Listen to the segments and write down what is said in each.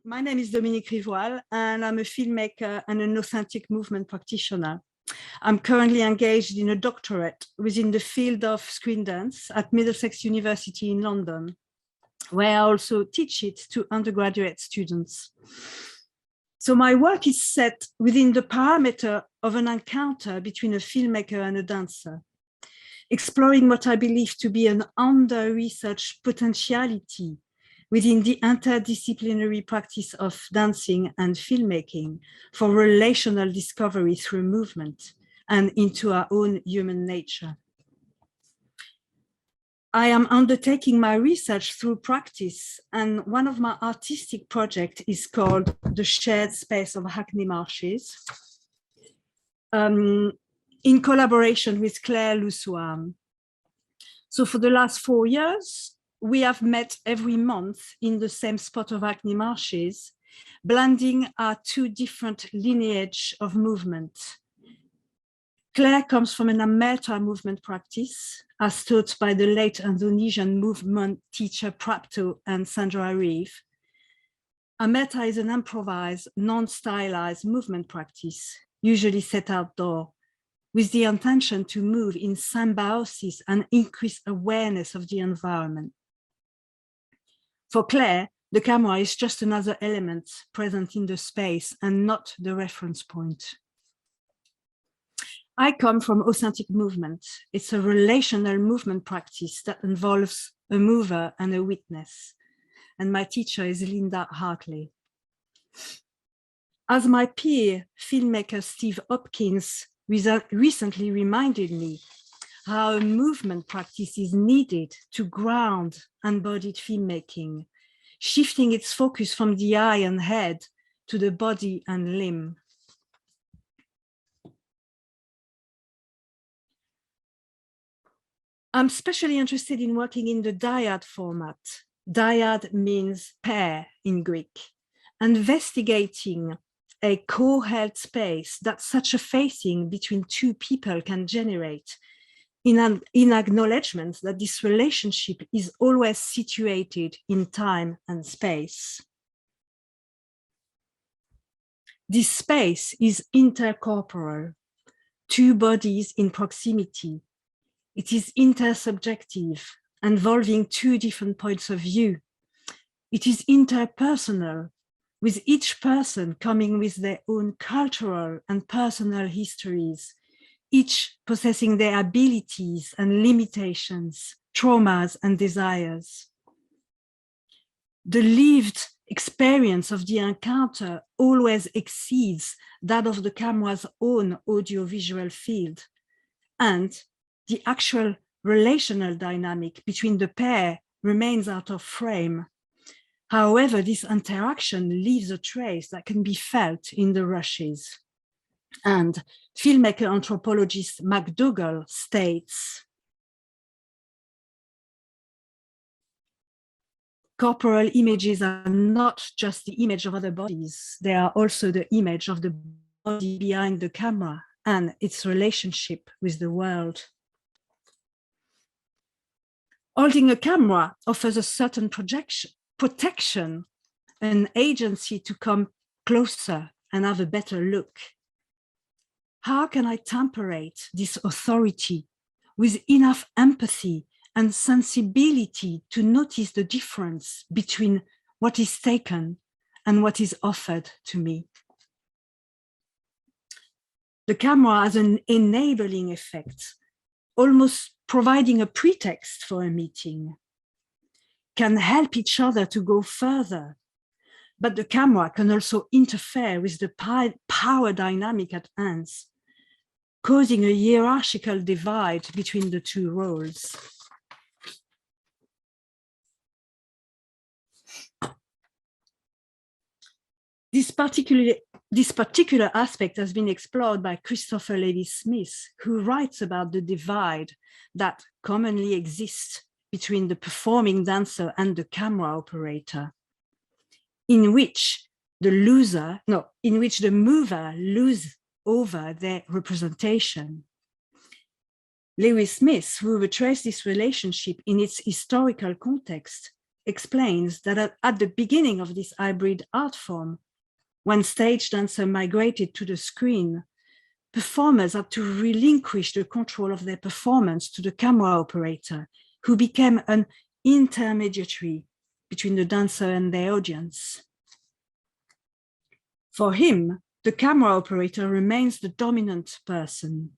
My name is Dominique Rivoal, and I'm a filmmaker and an authentic movement practitioner. I'm currently engaged in a doctorate within the field of screen dance at Middlesex University in London, where I also teach it to undergraduate students. So my work is set within the parameter of an encounter between a filmmaker and a dancer, exploring what I believe to be an under-researched potentiality within the interdisciplinary practice of dancing and filmmaking for relational discovery through movement and into our own human nature. I am undertaking my research through practice, and one of my artistic projects is called The Shared Space of Hackney Marshes, in collaboration with Claire Lussoam. So for the last 4 years, we have met every month in the same spot of Hackney Marshes, blending our two different lineage of movement. Claire comes from an Amerta movement practice, as taught by the late Indonesian movement teacher Prapto and Sandra Reeve. Amerta is an improvised, non-stylized movement practice, usually set outdoor, with the intention to move in symbiosis and increase awareness of the environment. For Claire, the camera is just another element present in the space and not the reference point. I come from authentic movement. It's a relational movement practice that involves a mover and a witness. And my teacher is Linda Hartley. As my peer, filmmaker Steve Hopkins recently reminded me how a movement practice is needed to ground embodied filmmaking, shifting its focus from the eye and head to the body and limb. I'm especially interested in working in the dyad format. Dyad means pair in Greek, investigating a co-held space that such a facing between two people can generate in acknowledgement that this relationship is always situated in time and space. This space is intercorporal, two bodies in proximity. It is intersubjective, involving two different points of view. It is interpersonal, with each person coming with their own cultural and personal histories, each possessing their abilities and limitations, traumas and desires. The lived experience of the encounter always exceeds that of the camera's own audiovisual field, and the actual relational dynamic between the pair remains out of frame. However, this interaction leaves a trace that can be felt in the rushes. And filmmaker anthropologist McDougall states, corporal images are not just the image of other bodies, they are also the image of the body behind the camera and its relationship with the world. Holding a camera offers a certain protection, an agency to come closer and have a better look. How can I temperate this authority with enough empathy and sensibility to notice the difference between what is taken and what is offered to me? The camera has an enabling effect, almost providing a pretext for a meeting, can help each other to go further, but the camera can also interfere with the power dynamic at hands, causing a hierarchical divide between the two roles. This particular aspect has been explored by Christopher Lewis-Smith, who writes about the divide that commonly exists between the performing dancer and the camera operator, in which the mover loses over their representation. Lewis-Smith, who retraced this relationship in its historical context, explains that at the beginning of this hybrid art form, when stage dancer migrated to the screen, performers had to relinquish the control of their performance to the camera operator, who became an intermediary between the dancer and their audience. For him, the camera operator remains the dominant person,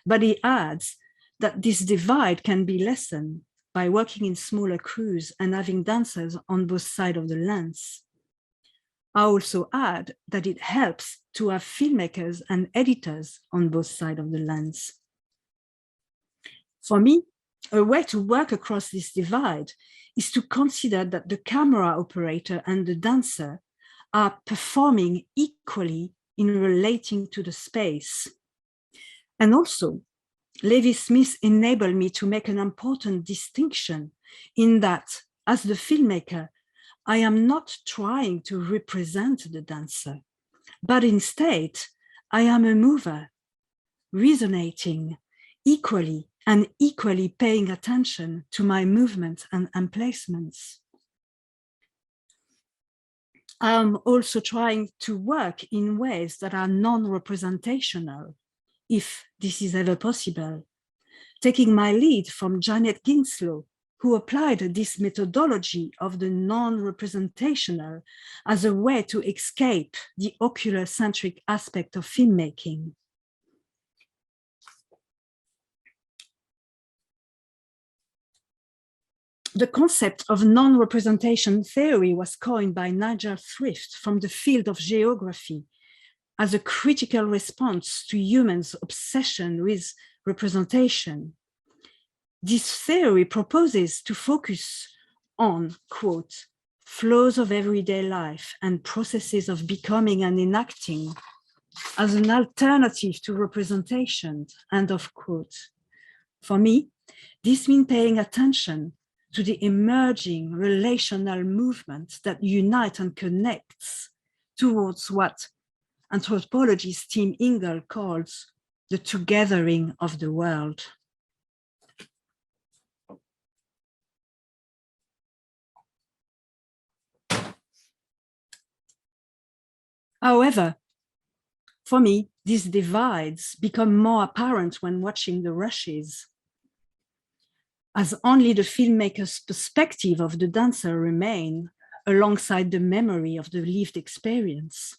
but he adds that this divide can be lessened by working in smaller crews and having dancers on both sides of the lens. I also add that it helps to have filmmakers and editors on both sides of the lens. For me, a way to work across this divide is to consider that the camera operator and the dancer are performing equally in relating to the space. And also, Levi-Smith enabled me to make an important distinction in that, as the filmmaker, I am not trying to represent the dancer, but instead, I am a mover, resonating equally and equally paying attention to my movements and emplacements. I'm also trying to work in ways that are non-representational, if this is ever possible, taking my lead from Janet Ginslow, who applied this methodology of the non-representational as a way to escape the ocular-centric aspect of filmmaking. The concept of non-representation theory was coined by Nigel Thrift from the field of geography as a critical response to humans' obsession with representation. This theory proposes to focus on, quote, flows of everyday life and processes of becoming and enacting as an alternative to representation, end of quote. For me, this means paying attention to the emerging relational movement that unites and connects towards what anthropologist Tim Ingle calls the togethering of the world. However, for me, these divides become more apparent when watching the rushes, as only the filmmaker's perspective of the dancer remain alongside the memory of the lived experience.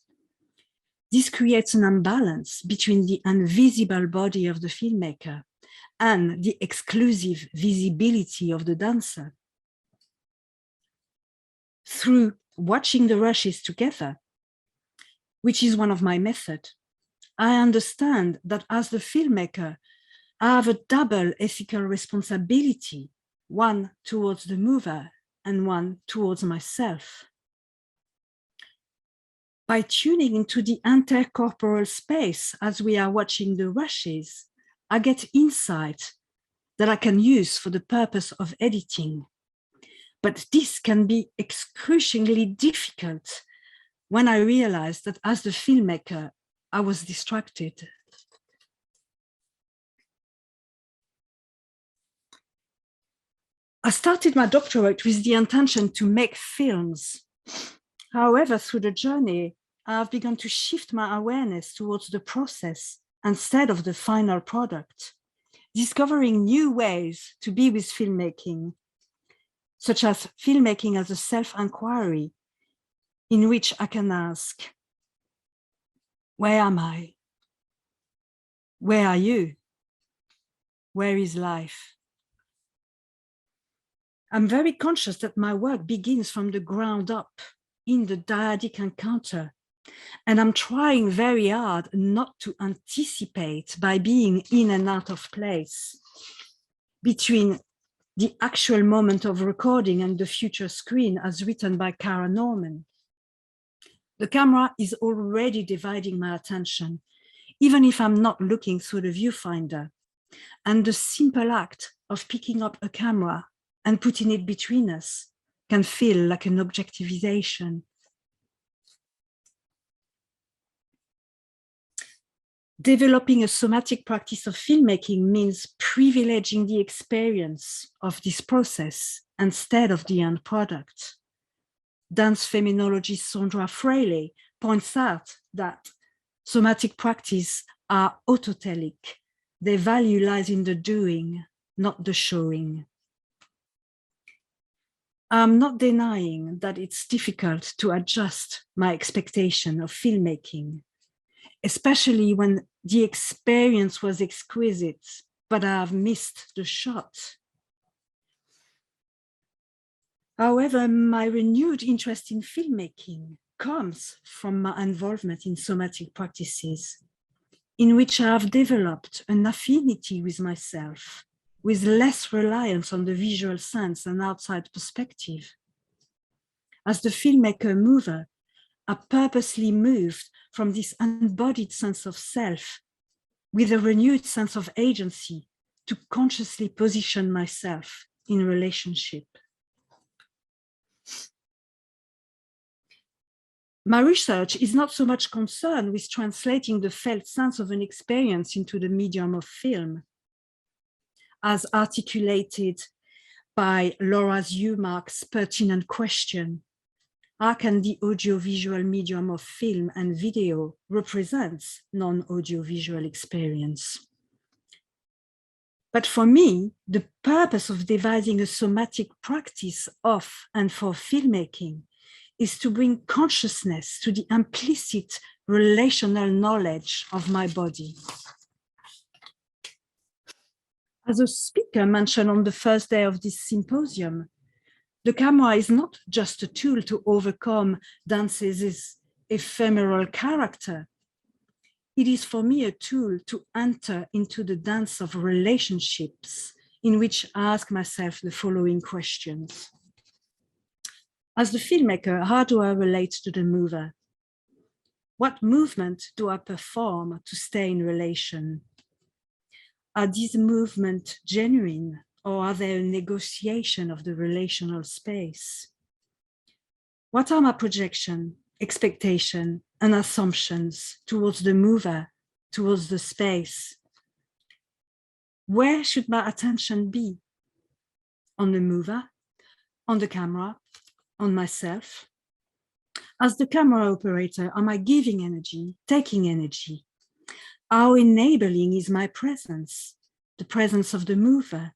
This creates an imbalance between the invisible body of the filmmaker and the exclusive visibility of the dancer. Through watching the rushes together, which is one of my methods, I understand that as the filmmaker, I have a double ethical responsibility, one towards the mover and one towards myself. By tuning into the intercorporal space as we are watching the rushes, I get insight that I can use for the purpose of editing. But this can be excruciatingly difficult when I realized that as the filmmaker, I was distracted. I started my doctorate with the intention to make films. However, through the journey, I have begun to shift my awareness towards the process instead of the final product, discovering new ways to be with filmmaking, such as filmmaking as a self-inquiry, in which I can ask, where am I? Where are you? Where is life? I'm very conscious that my work begins from the ground up in the dyadic encounter, and I'm trying very hard not to anticipate by being in and out of place between the actual moment of recording and the future screen as written by Cara Norman. The camera is already dividing my attention, even if I'm not looking through the viewfinder. And the simple act of picking up a camera and putting it between us can feel like an objectivization. Developing a somatic practice of filmmaking means privileging the experience of this process instead of the end product. Dance feminologist Sandra Fraley points out that somatic practice are autotelic. Their value lies in the doing, not the showing. I'm not denying that it's difficult to adjust my expectation of filmmaking, especially when the experience was exquisite, but I've missed the shot. However, my renewed interest in filmmaking comes from my involvement in somatic practices, in which I have developed an affinity with myself, with less reliance on the visual sense and outside perspective. As the filmmaker mover, I purposely moved from this embodied sense of self with a renewed sense of agency to consciously position myself in relationship. My research is not so much concerned with translating the felt sense of an experience into the medium of film, as articulated by Laura Zeumark's pertinent question: how can the audiovisual medium of film and video represent non-audiovisual experience? But for me, the purpose of devising a somatic practice of and for filmmaking is to bring consciousness to the implicit relational knowledge of my body. As a speaker mentioned on the first day of this symposium, the camera is not just a tool to overcome dance's ephemeral character. It is for me a tool to enter into the dance of relationships in which I ask myself the following questions. As the filmmaker, how do I relate to the mover? What movement do I perform to stay in relation? Are these movements genuine, or are they a negotiation of the relational space? What are my projections, expectations, and assumptions towards the mover, towards the space? Where should my attention be? On the mover, on the camera, on myself? As the camera operator, am I giving energy, taking energy? How enabling is my presence, the presence of the mover?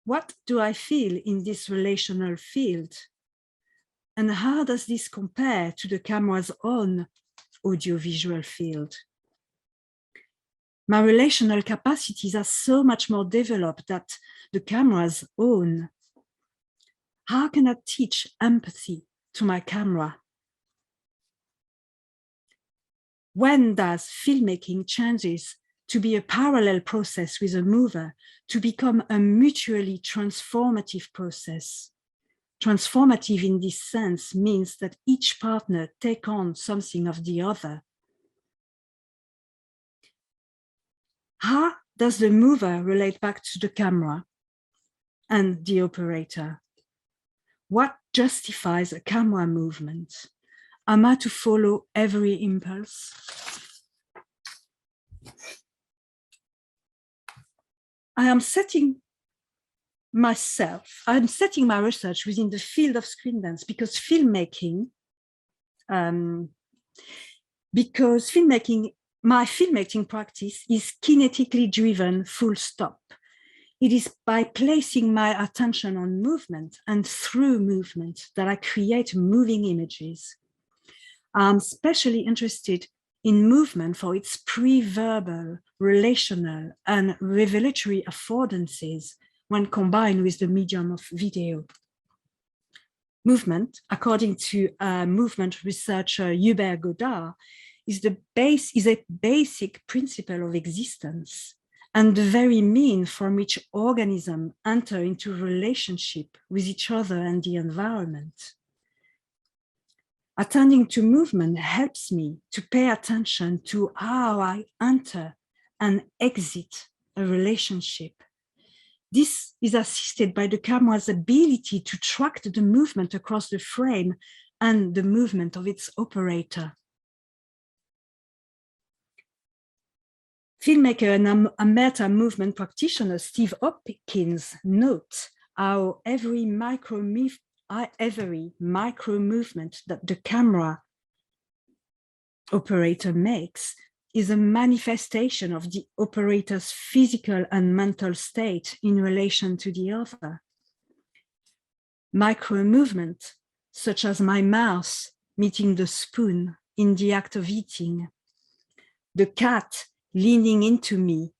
What do I feel in this relational field? And how does this compare to the camera's own audiovisual field? My relational capacities are so much more developed than the camera's own. How can I teach empathy to my camera? When does filmmaking changes to be a parallel process with a mover to become a mutually transformative process? Transformative in this sense means that each partner take on something of the other. How does the mover relate back to the camera and the operator? What justifies a camera movement? Am I to follow every impulse? I'm setting my research within the field of screen dance because my filmmaking practice is kinetically driven, full stop. It is by placing my attention on movement and through movement that I create moving images. I'm especially interested in movement for its pre-verbal, relational, and revelatory affordances when combined with the medium of video. Movement, according to movement researcher Hubert Godard, is a basic principle of existence and the very mean from which organisms enter into relationship with each other and the environment. Attending to movement helps me to pay attention to how I enter and exit a relationship. This is assisted by the camera's ability to track the movement across the frame and the movement of its operator. Filmmaker and meta movement practitioner Steve Hopkins notes how every micro movement that the camera operator makes is a manifestation of the operator's physical and mental state in relation to the other. Micro movement, such as my mouse meeting the spoon in the act of eating, the cat leaning into me,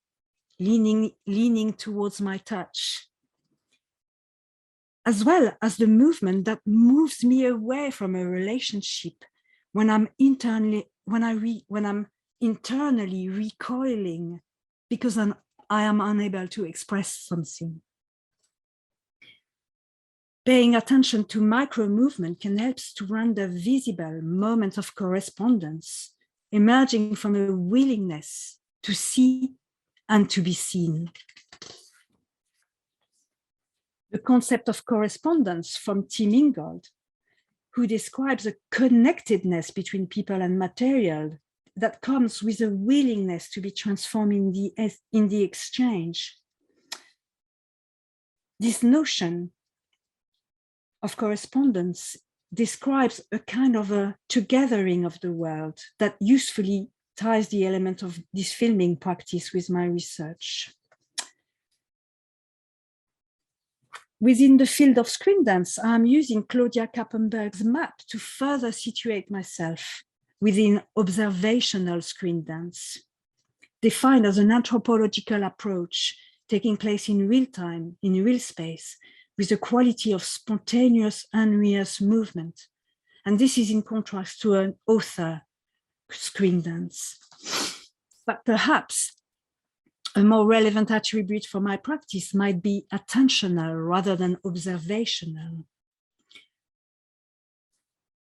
leaning towards my touch, as well as the movement that moves me away from a relationship when I'm internally recoiling because I am unable to express something. Paying attention to micro movement can help to render visible moments of correspondence emerging from a willingness to see and to be seen. The concept of correspondence from Tim Ingold, who describes a connectedness between people and material that comes with a willingness to be transformed in the exchange. This notion of correspondence describes a kind of a togethering of the world that usefully ties the element of this filming practice with my research. Within the field of screen dance, I'm using Claudia Kappenberg's map to further situate myself within observational screen dance, defined as an anthropological approach taking place in real time, in real space, with a quality of spontaneous, unrehearsed movement. And this is in contrast to an author screen dance. But perhaps a more relevant attribute for my practice might be attentional rather than observational.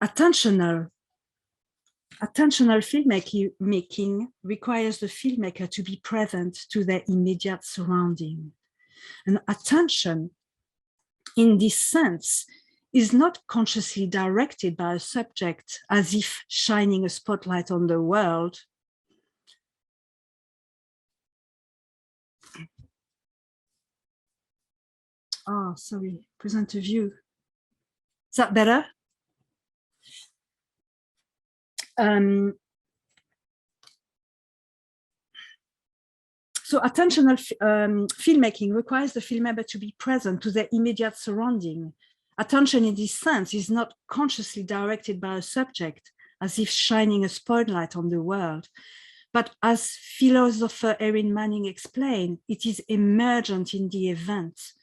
Attentional filmmaking requires the filmmaker to be present to their immediate surrounding. And attention, in this sense, is not consciously directed by a subject as if shining a spotlight on the world. Oh, sorry, present a view. Is that better? So attentional filmmaking requires the filmmaker to be present to their immediate surrounding. Attention in this sense is not consciously directed by a subject as if shining a spotlight on the world, but as philosopher Erin Manning explained, it is emergent in the event,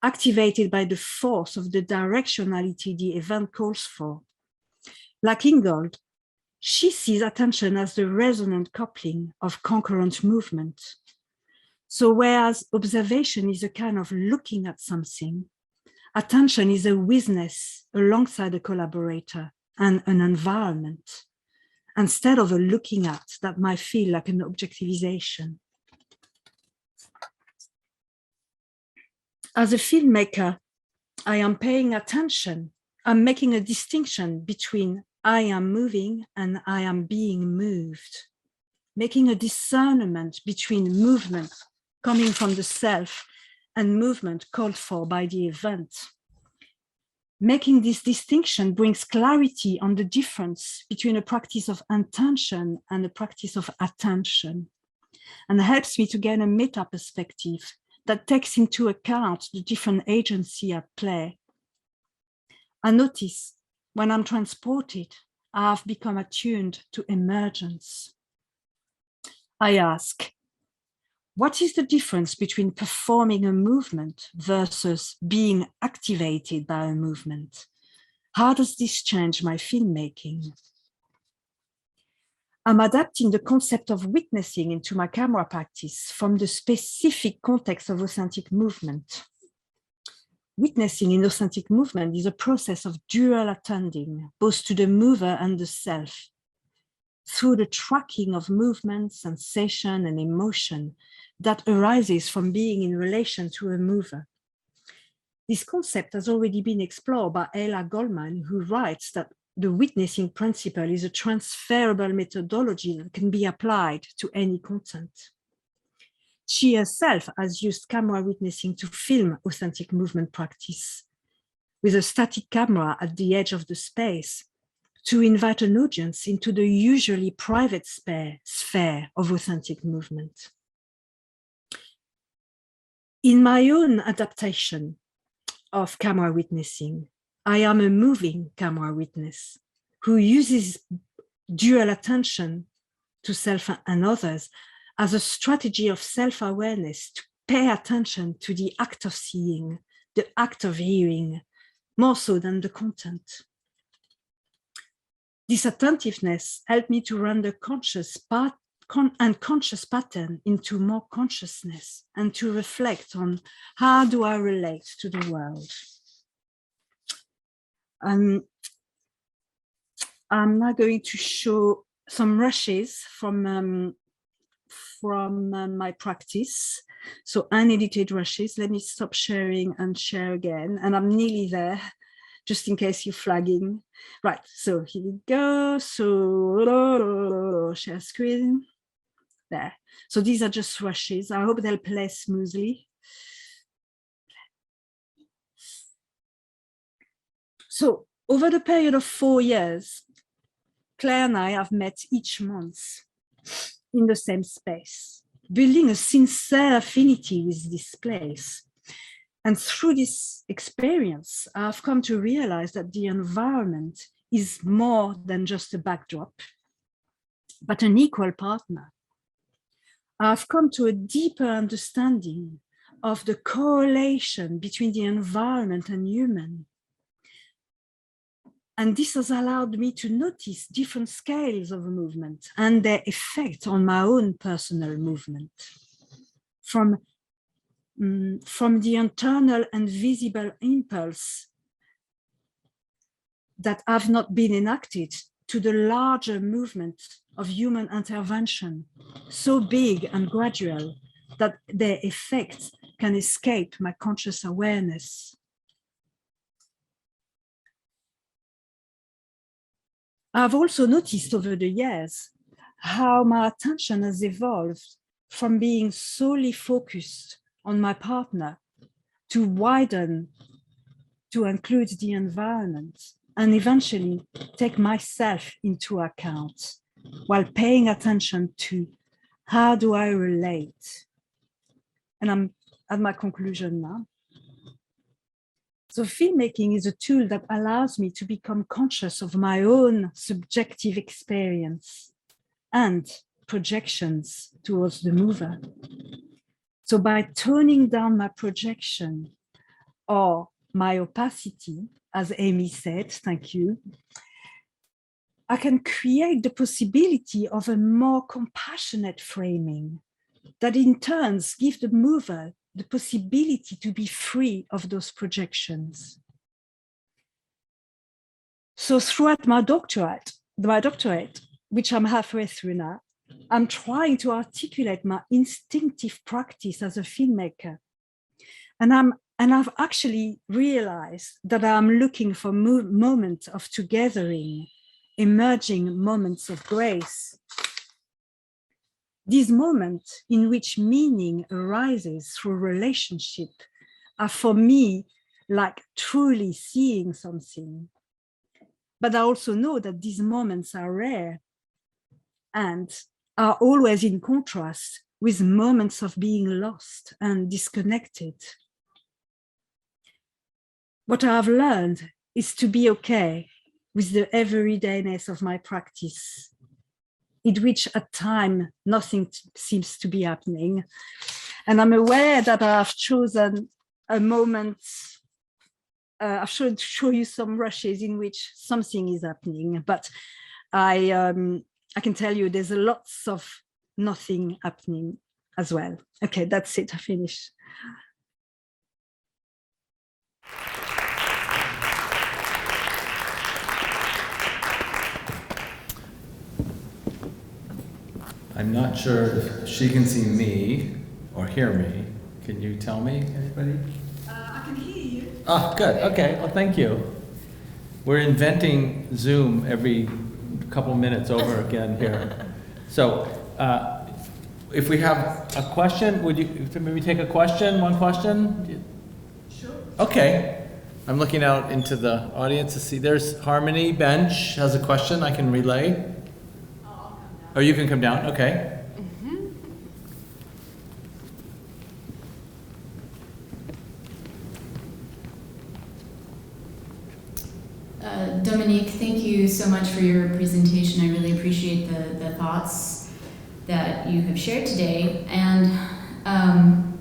activated by the force of the directionality the event calls for. Like Ingold, she sees attention as the resonant coupling of concurrent movement. So whereas observation is a kind of looking at something, attention is a witness alongside a collaborator and an environment, instead of a looking at that might feel like an objectivization. As a filmmaker, I am paying attention. I'm making a distinction between I am moving and I am being moved, making a discernment between movement coming from the self and movement called for by the event. Making this distinction brings clarity on the difference between a practice of intention and a practice of attention, and helps me to gain a meta perspective that takes into account the different agency at play. I notice when I'm transported, I have become attuned to emergence. I ask, what is the difference between performing a movement versus being activated by a movement? How does this change my filmmaking? I'm adapting the concept of witnessing into my camera practice from the specific context of authentic movement. Witnessing in authentic movement is a process of dual attending, both to the mover and the self, through the tracking of movement, sensation, and emotion that arises from being in relation to a mover. This concept has already been explored by Ayla Goldman, who writes that the witnessing principle is a transferable methodology that can be applied to any content. She herself has used camera witnessing to film authentic movement practice with a static camera at the edge of the space to invite an audience into the usually private sphere of authentic movement. In my own adaptation of camera witnessing, I am a moving camera witness who uses dual attention to self and others as a strategy of self-awareness to pay attention to the act of seeing, the act of hearing, more so than the content. This attentiveness helped me to render conscious unconscious pattern into more consciousness and to reflect on how do I relate to the world. I'm now going to show some rushes from my practice. So unedited rushes. Let me stop sharing and share again. And I'm nearly there, just in case you're flagging. Right, so here we go. So share screen. There. So these are just rushes. I hope they'll play smoothly. So over the period of 4 years, Claire and I have met each month in the same space, building a sincere affinity with this place. And through this experience, I've come to realize that the environment is more than just a backdrop, but an equal partner. I've come to a deeper understanding of the correlation between the environment and human. And this has allowed me to notice different scales of movement and their effect on my own personal movement. From the internal and visible impulse that have not been enacted to the larger movement of human intervention, so big and gradual that their effects can escape my conscious awareness. I've also noticed over the years how my attention has evolved from being solely focused on my partner to widen, to include the environment, and eventually take myself into account while paying attention to how do I relate. And I'm at my conclusion now. So filmmaking is a tool that allows me to become conscious of my own subjective experience and projections towards the mover. So by toning down my projection or my opacity, as Amy said, thank you, I can create the possibility of a more compassionate framing that in turn gives the mover the possibility to be free of those projections. So throughout my doctorate, which I'm halfway through now, I'm trying to articulate my instinctive practice as a filmmaker. And I've actually realized that I'm looking for moments of togethering, emerging moments of grace. These moments in which meaning arises through relationship are for me like truly seeing something. But I also know that these moments are rare and are always in contrast with moments of being lost and disconnected. What I've learned is to be okay with the everydayness of my practice, in which at times nothing seems to be happening. And I'm aware that I've chosen a moment, I should show you some rushes in which something is happening, but I can tell you there's lots of nothing happening as well. Okay, that's it, I finished. I'm not sure if she can see me or hear me. Can you tell me, anybody? I can hear you. Oh, good. Okay. Well, thank you. We're inventing Zoom every couple minutes over again here. So if we have a question? Would you maybe take a question, one question? Sure. Okay. I'm looking out into the audience to see, there's Harmony Bench has a question I can relay. I'll come down. Or you can come down, okay. Dominique, thank you so much for your presentation. I really appreciate the thoughts that you have shared today. And I'm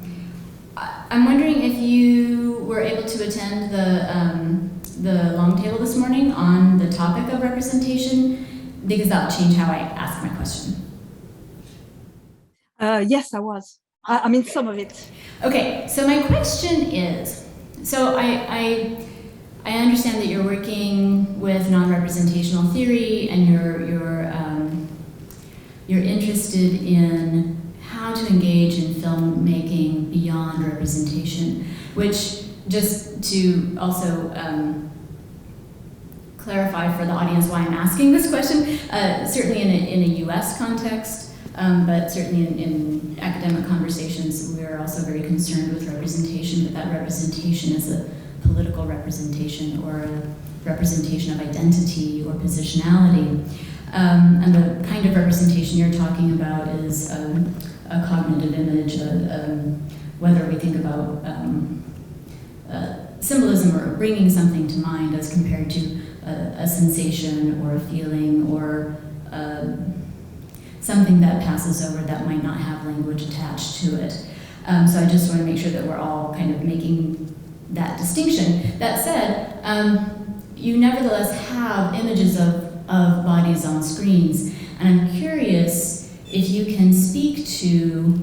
wondering if you were able to attend the long table this morning on the topic of representation, because that will change how I ask my question. Yes, I was. I mean, some of it. Okay, so my question is, so I understand that you're working with non-representational theory, and you're interested in how to engage in filmmaking beyond representation, which, just to also clarify for the audience why I'm asking this question, certainly in a US context, but certainly in academic conversations, we're also very concerned with representation, but that representation is a political representation or a representation of identity or positionality. And the kind of representation you're talking about is a cognitive image, whether we think about symbolism or bringing something to mind as compared to a sensation or a feeling or something that passes over that might not have language attached to it. So I just want to make sure that we're all kind of making that distinction. That said, you nevertheless have images of bodies on screens, and I'm curious if you can speak to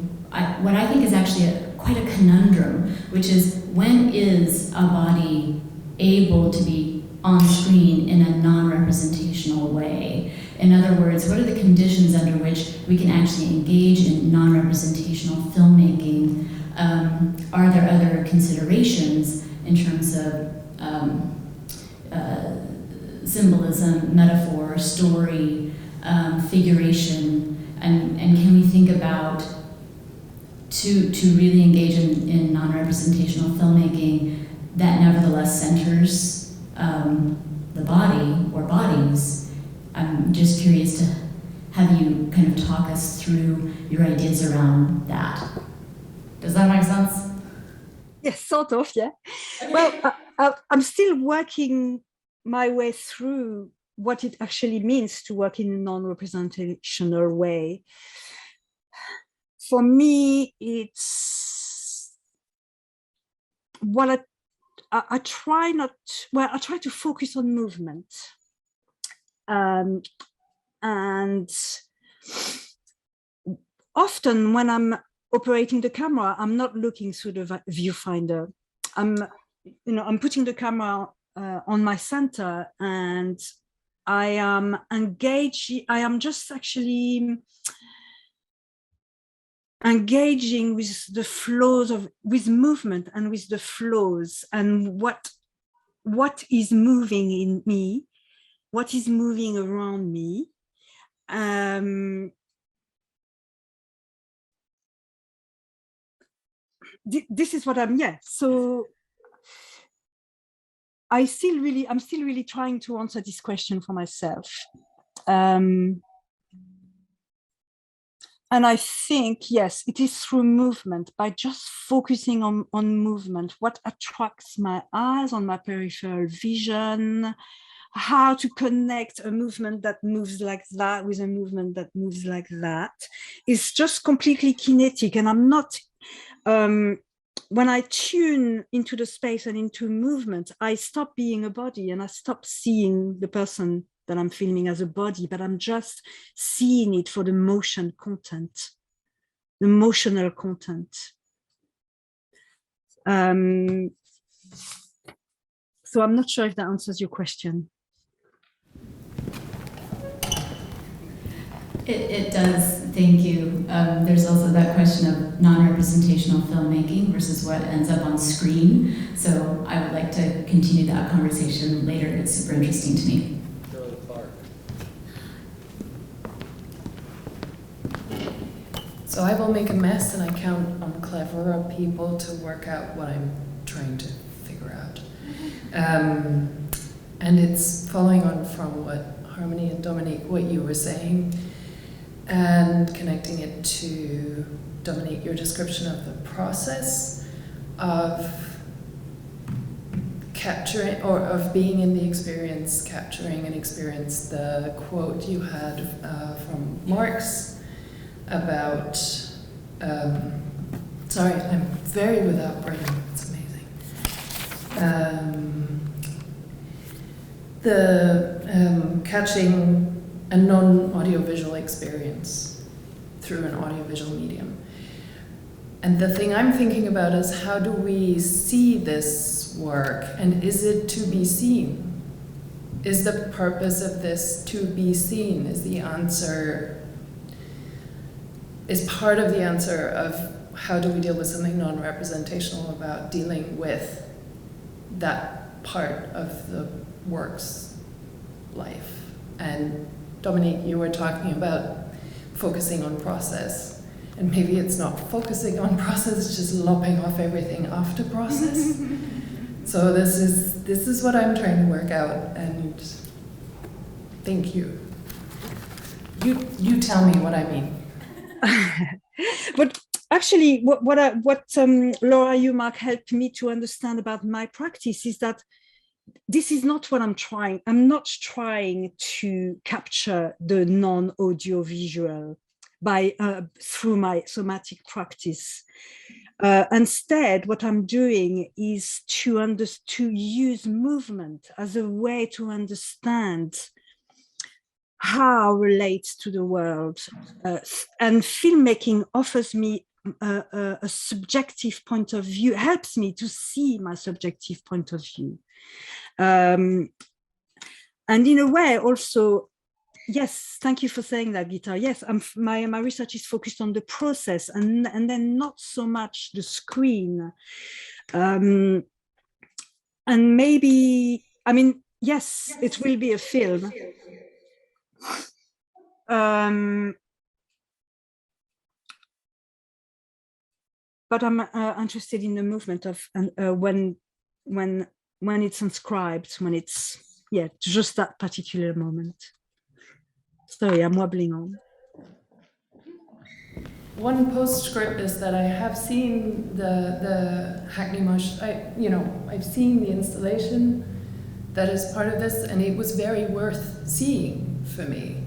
what I think is actually quite a conundrum, which is, when is a body able to be on screen in a non-representational way? In other words, what are the conditions under which we can actually engage in non-representational filmmaking? Are there other considerations in terms of symbolism, metaphor, story, figuration, and can we think about to really engage in non-representational filmmaking that nevertheless centers the body or bodies? I'm just curious to have you kind of talk us through your ideas around that. Does that make sense? Yes, sort of, yeah. Okay. Well, I'm still working my way through what it actually means to work in a non-representational way. For me, it's what I try not, well, I try to focus on movement. And often when I'm operating the camera, I'm not looking through the viewfinder. I'm putting the camera on my center, and I am engaged. I am just actually engaging with the flows with movement and with the flows, and what is moving in me, what is moving around me. This is what I'm, yeah. So I'm still really trying to answer this question for myself. And I think, yes, it is through movement, by just focusing on movement, what attracts my eyes, on my peripheral vision, how to connect a movement that moves like that with a movement that moves like that. It's just completely kinetic. And I'm not, when I tune into the space and into movement, I stop being a body and I stop seeing the person that I'm filming as a body, but I'm just seeing it for the motion content, the emotional content. So I'm not sure if that answers your question. It does, thank you. There's also that question of non-representational filmmaking versus what ends up on screen. So I would like to continue that conversation later. It's super interesting to me. Go to the park. So I will make a mess, and I count on cleverer people to work out what I'm trying to figure out. And it's following on from what Harmony and Dominique, what you were saying, and connecting it to, Dominique, your description of the process of capturing, or of being in the experience, capturing an experience. The quote you had from Marx about, sorry, I'm very without brain, it's amazing. Catching a non-audiovisual experience through an audiovisual medium. And the thing I'm thinking about is, how do we see this work, and is it to be seen? Is the purpose of this to be seen? Is the answer, is part of the answer of how do we deal with something non-representational about dealing with that part of the work's life? And Dominique, you were talking about focusing on process, and maybe it's not focusing on process, it's just lopping off everything after process. So this is what I'm trying to work out, and thank you. You tell me what I mean. But actually, what Laura Eumark helped me to understand about my practice is that this is not what I'm trying. I'm not trying to capture the non-audiovisual through my somatic practice. Instead, what I'm doing is to use movement as a way to understand how it relates to the world. And filmmaking offers me a subjective point of view, helps me to see my subjective point of view. And in a way also, yes, thank you for saying that, Gita. Yes, my research is focused on the process and then not so much the screen. And maybe, I mean, yes, it will be a film. But I'm interested in the movement of when it's inscribed, when it's, yeah, just that particular moment. Sorry, I'm wobbling on. One postscript is that I have seen the Hackney Mush. I've seen the installation that is part of this, and it was very worth seeing for me.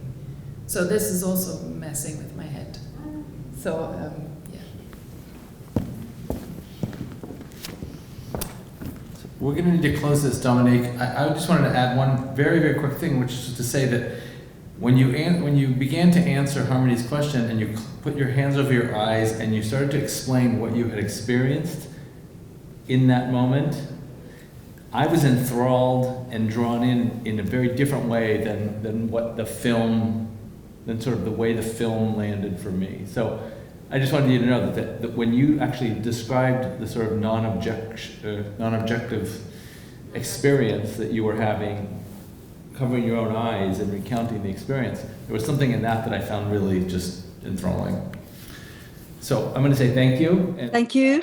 So this is also messing with my head. So yeah. We're going to need to close this, Dominique. I just wanted to add one very, very quick thing, which is to say that when you began to answer Harmony's question and you put your hands over your eyes and you started to explain what you had experienced in that moment, I was enthralled and drawn in a very different way than what the film, than sort of the way the film landed for me. So I just wanted you to know that when you actually described the sort of non-objective experience that you were having, covering your own eyes and recounting the experience, there was something in that I found really just enthralling. So I'm going to say thank you. Thank you.